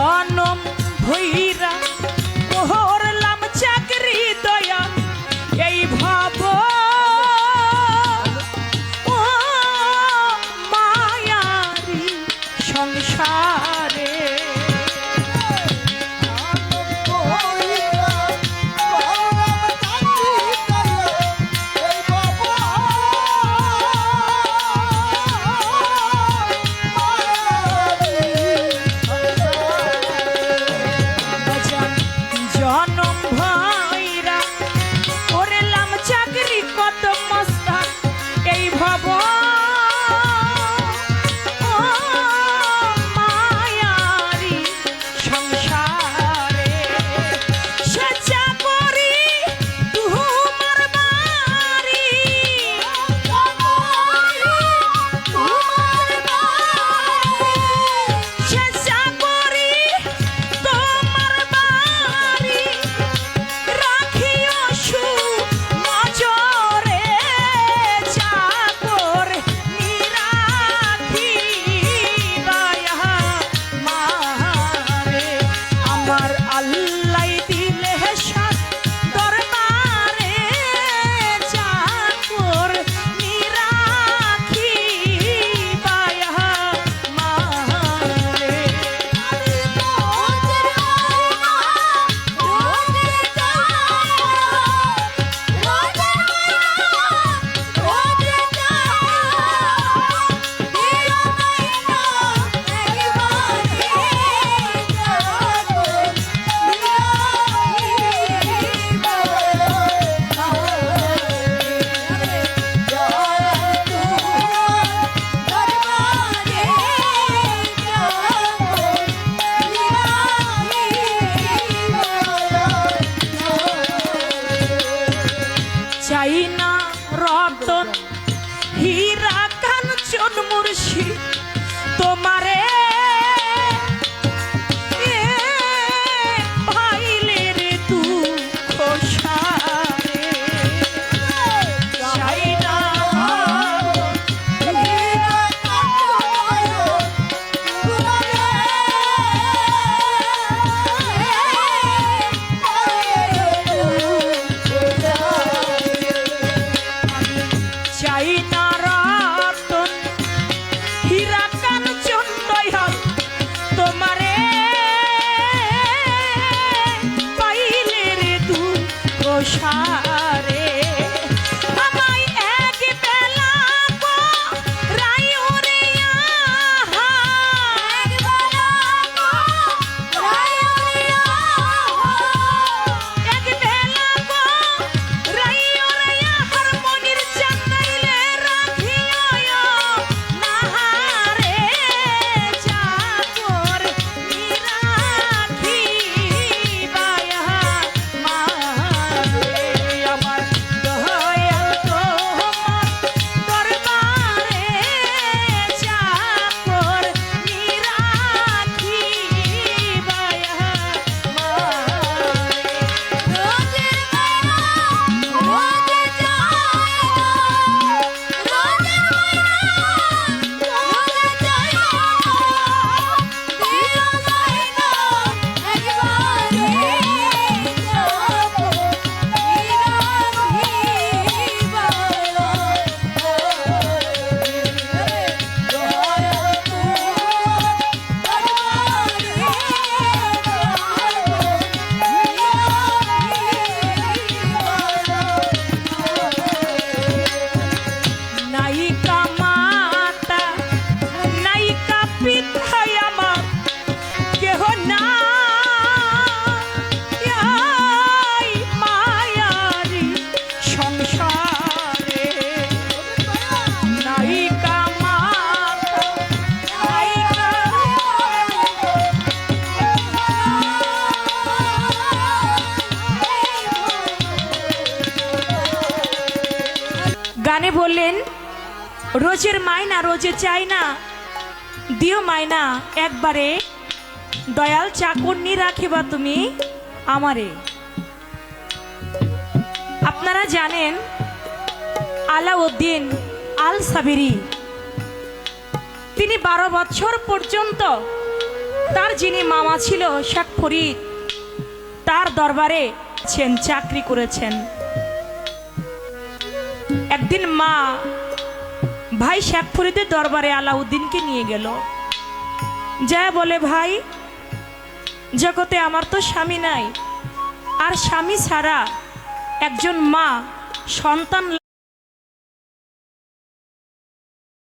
জনম ভৈরা করলাম চাকরি দয়া এই ভব ও মায়ারি সংসারে চাই না রতন হীরা কাঞ্চন মুর্শিদ তোমারে ভাইলে রে দুঃখ সারে চাই না চাই না রতন হীরা কাঞ্চন দয়াল তোমারে পাইলে রে দুঃখ সারে আমায় এক বেলা গো রায়ো রে আহা এক বেলা গো রায়ো রে আহা এক বেলা গো রায়ো রে আহার মনির চাঁদাইলে রাখিও নাহারে চাকর নিরাখি বায়া মারে আমার দয়াল তোমার দরবারে চাকর নিরাখি বায়া মারে রোজের মায়া রোজে যায় রোজের মায়া রোজে যায় দিও মাইনা একবারে যাবো নিরাখি নায়িকা মাতা নায়িকা পিতায় আমার কেহ নাই মায়ারি সংসারে নায়িকা মাতা নায়িকা গানে বললেন রোজের মাইনা রোজে চাই না দিও মাইনা একবারে দয়াল চাকর নি রাখিবা তুমি আমারে আপনারা জানেন আলাউদ্দিন আল সাবিরি তিনি 12 বছর পর্যন্ত তার যিনি মামা ছিল শেখ ফরিদ, তার দরবারে চাকরি করেছেন। একদিন মা ভাই শেখ ফরিদের দরবারে আলাউদ্দিনকে নিয়ে গেল, যা বলে, ভাই, জগতে আমার তো স্বামী নাই, আর স্বামী ছাড়া একজন মা সন্তান